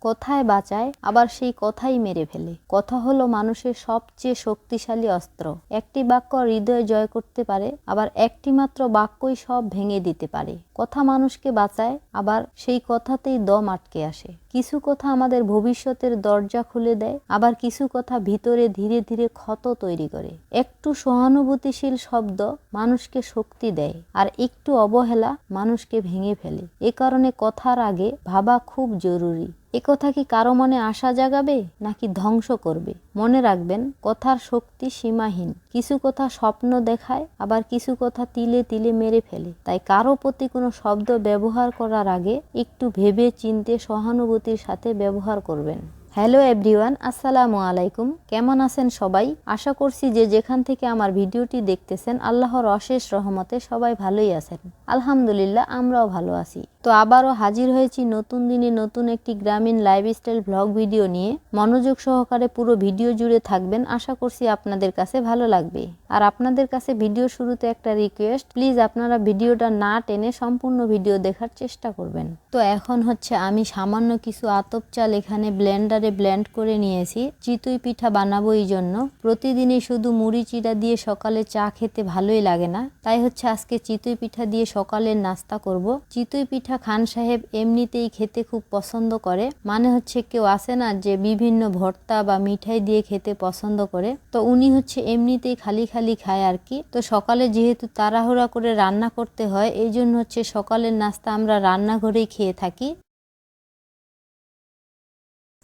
কথায় বাঁচায়, আবার সেই কথাই মেরে ফেলে। কথা হলো মানুষের সবচেয়ে শক্তিশালী অস্ত্র। একটি বাক্য হৃদয় জয় করতে পারে, আবার একটি মাত্র বাক্যই সব ভেঙে দিতে পারে। কথা মানুষকে বাঁচায়, আবার সেই কথাতেই দম আটকে আসে। কিছু কথা আমাদের ভবিষ্যতের দরজা খুলে দেয়, আবার কিছু কথা ভিতরে ধীরে ধীরে ক্ষত তৈরি করে। একটু সহানুভূতিশীল শব্দ মানুষকে শক্তি দেয়, আর একটু অবহেলা মানুষকে ভেঙে ফেলে। এ কারণে কথার আগে ভাবা খুব জরুরি। এ কথা কি কারো মনে আশা জাগাবে নাকি ধ্বংস করবে? মনে রাখবেন, কথার শক্তি সীমাহীন। কিছু কথা স্বপ্ন দেখায়, আবার কিছু কথা তিলে তিলে মেরে ফেলে। তাই কারো প্রতি কোনো শব্দ ব্যবহার করার আগে একটু ভেবে চিন্তে সহানুভূতির সাথে ব্যবহার করবেন। হ্যালো এভরিওয়ান, আসসালামু আলাইকুম। কেমন আছেন সবাই? আশা করছি যে যেখান থেকে আমার ভিডিওটি দেখতেছেন আল্লাহর অশেষ রহমতে সবাই ভালোই আছেন। আলহামদুলিল্লাহ, আমরাও ভালো আছি। তো আবারও হাজির হয়েছি নতুন দিনে নতুন একটি গ্রামীণ লাইফস্টাইল ভ্লগ ভিডিও নিয়ে। মনোযোগ সহকারে পুরো ভিডিও জুড়ে থাকবেন, আশা করছি আপনাদের কাছে ভালো লাগবে। আর আপনাদের কাছে ভিডিও শুরুতে একটা রিকোয়েস্ট, প্লিজ আপনারা ভিডিওটা না টেনে সম্পূর্ণ ভিডিও দেখার চেষ্টা করবেন। তো এখন হচ্ছে আমি সামান্য কিছু আতপ চাল এখানে ব্লেন্ডারে ব্লেন্ড করে নিয়েছি। চিতই পিঠা বানাবো এই জন্য। প্রতিদিনই শুধু মুড়ি চিড়া দিয়ে সকালে চা খেতে ভালোই লাগে না, তাই হচ্ছে আজকে চিতই পিঠা দিয়ে সকালের নাস্তা করব। চিতই পিঠা খান সাহেব এমনিতেই খেতে খুব পছন্দ করে। মানে হচ্ছে কেউ আসে না যে বিভিন্ন ভর্তা বা মিঠাই দিয়ে খেতে পছন্দ করে, তো উনি হচ্ছে এমনিতেই খালি খালি খায় আর কি। তো সকালে যেহেতু তাড়াহুড়া করে রান্না করতে হয়, এই জন্য হচ্ছে সকালের নাস্তা আমরা রান্নাঘরেই খেয়ে থাকি।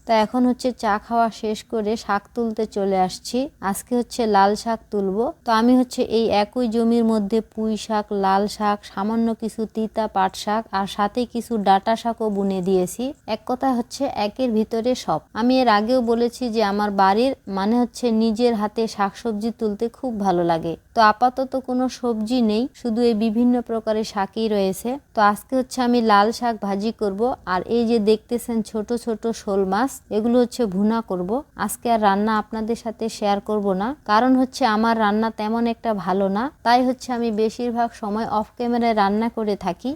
তা এখন হচ্ছে চা খাওয়া শেষ করে শাক তুলতে চলে আসছি। আজকে হচ্ছে লাল শাক তুলবো। তো আমি হচ্ছে এই একই জমির মধ্যে পুঁই শাক, লাল শাক, সামান্য কিছু তিতা পাট শাক আর সাথে কিছু ডাঁটা শাকও বুনে দিয়েছি। এক কথা হচ্ছে একের ভিতরে সব। আমি এর আগেও বলেছি যে আমার বাড়ির মানে হচ্ছে নিজের হাতে শাকসবজি তুলতে খুব ভালো লাগে। তো আপাতত কোনো সবজি নেই, শুধু এই বিভিন্ন প্রকারের শাকই রয়েছে। তো আজকে হচ্ছে আমি লাল শাক ভাজি করব, আর এই যে দেখতেছেন ছোট ছোট শোল মাছ, এগুলো হচ্ছে ভুনা করব। আজকে আর রান্না আপনাদের সাথে শেয়ার করব না, কারণ হচ্ছে আমার রান্না তেমন একটা ভালো না, তাই হচ্ছে আমি বেশিরভাগ সময় অফ ক্যামেরায় রান্না করে থাকি।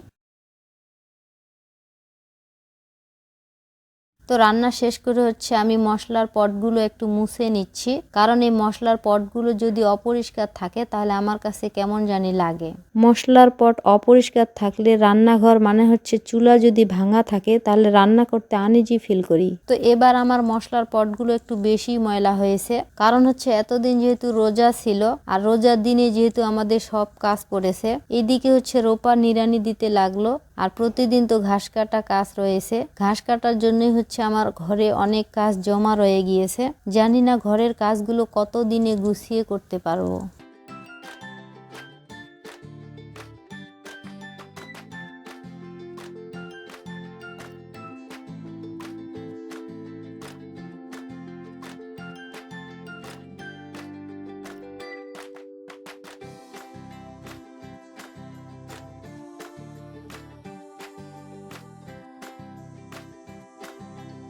তো রান্না শেষ করে হচ্ছে আমি মশলার পটগুলো একটু মুছে নিচ্ছি, কারণ এই মশলার পটগুলো যদি অপরিষ্কার থাকে তাহলে আমার কাছে কেমন জানি লাগে। মশলার পট অপরিষ্কার থাকলে রান্নাঘর মানে হচ্ছে চুলা যদি ভাঙা থাকে তাহলে রান্না করতে আনইজি ফিল করি। তো এবার আমার মশলার পটগুলো একটু বেশি ময়লা হয়েছে, কারণ হচ্ছে এতদিন যেহেতু রোজা ছিল, আর রোজার দিনে যেহেতু আমাদের সব কাজ পড়েছে, এইদিকে হচ্ছে রোপা নিড়ানি দিতে লাগলো, আর প্রতিদিন তো ঘাস কাটা কাজ রয়েছে। ঘাস কাটার জন্যই হচ্ছে আমার ঘরে অনেক কাজ জমা রয়ে গিয়েছে। জানি না ঘরের কাজগুলো কত দিনে গুছিয়ে করতে পারবো।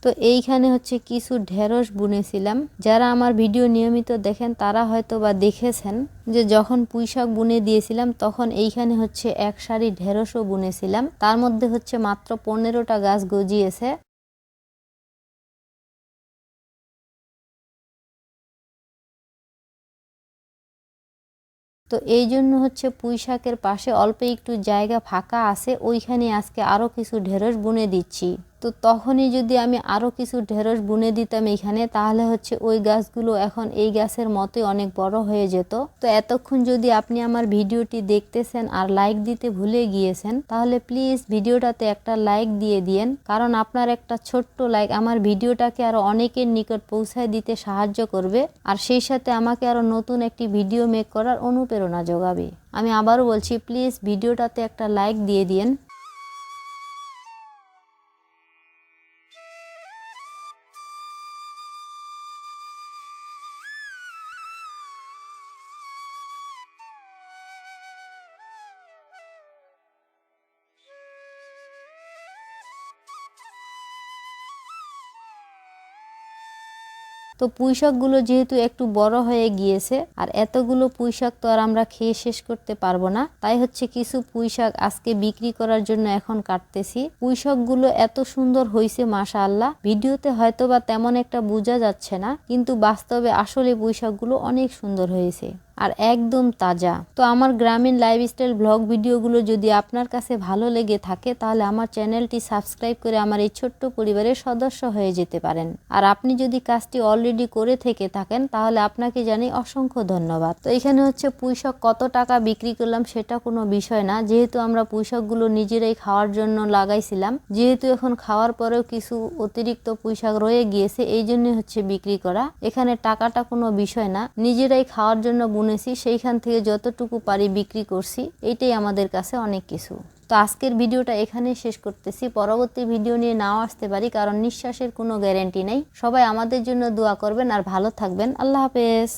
তো এইখানে হচ্ছে কিছু ঢেঁড়স বুনেছিলাম। যারা আমার ভিডিও নিয়মিত দেখেন তারা হয়তো বা দেখেছেন যে যখন পুঁইশাক বুনে দিয়েছিলাম তখন এইখানে হচ্ছে এক সারি ঢেঁড়সও বুনেছিলাম। তার মধ্যে হচ্ছে মাত্র 15টা গাছ গজিয়েছে। তো এই জন্য হচ্ছে পুঁইশাকের পাশে অল্প একটু জায়গা ফাঁকা আছে, ওইখানে আজকে আরো কিছু ঢেঁড়স বুনে দিচ্ছি। তো তখনই যদি আমি আরো কিছু ঢেঁড়স বুনে দিতাম এখানে, তাহলে হচ্ছে ওই গাছগুলো এখন এই গাছের মতোই অনেক বড় হয়ে যেত। তো এতক্ষণ যদি আপনি আমার ভিডিওটি দেখতেছেন আর লাইক দিতে ভুলে গিয়েছেন, তাহলে প্লিজ ভিডিওটাতে একটা লাইক দিয়ে দিয়েন, কারণ আপনার একটা ছোট্ট লাইক আমার ভিডিওটাকে আরো অনেকের নিকট পৌঁছায় দিতে সাহায্য করবে, আর সেই সাথে আমাকে আরো নতুন একটি ভিডিও মেক করার অনুপ্রেরণা যোগাবে। আমি আবারও বলছি, প্লিজ ভিডিওটাতে একটা লাইক দিয়ে দিয়েন। তো তো পুঁইশাকগুলো যেহেতু একটু বড় হয়ে গিয়েছে আর এতগুলো পুঁইশাক তো আর আমরা খেয়ে শেষ করতে পারবো না, তাই হচ্ছে কিছু পুঁইশাক আজকে বিক্রি করার জন্য এখন কাটতেছি। পুঁইশাকগুলো এত সুন্দর হয়েছে মাশাআল্লাহ, ভিডিওতে হয়তো বা তেমন একটা বোঝা যাচ্ছে না, কিন্তু বাস্তবে আসলে পুঁইশাকগুলো অনেক সুন্দর হয়েছে আর একদম তাজা। তো আমার গ্রামীণ লাইফস্টাইল ব্লগ ভিডিওগুলো যদি আপনার কাছে ভালো লেগে থাকে তাহলে আমার চ্যানেলটি সাবস্ক্রাইব করে আমার এই ছোট্ট পরিবারের সদস্য হয়ে যেতে পারেন। আর আপনি যদি কাজটি অলরেডি করে থেকে থাকেন তাহলে আপনাকে জানাই অসংখ্য ধন্যবাদ। তো এখানে হচ্ছে পুঁইশাক কত টাকা বিক্রি করলাম সেটা কোনো বিষয় না, যেহেতু আমরা পুঁইশাকগুলো নিজেরাই খাওয়ার জন্য লাগাইছিলাম, যেহেতু এখন খাওয়ার পরেও কিছু অতিরিক্ত পুঁইশাক রয়ে গিয়েছে এই জন্য হচ্ছে বিক্রি করা। এখানে টাকাটা কোনো বিষয় না, নিজেরাই খাওয়ার জন্য বুনেছি, সেইখান থেকে যতটুকু পারি বিক্রি করছি, এইটাই আমাদের কাছে অনেক কিছু। তো আজকের ভিডিওটা এখানেই শেষ করতেছি, পরবর্তী ভিডিও নিয়ে নাও আসতে পারি, কারণ নিঃশ্বাসের কোনো গ্যারান্টি নেই। সবাই আমাদের জন্য দোয়া করবেন আর ভালো থাকবেন। আল্লাহ হাফেজ।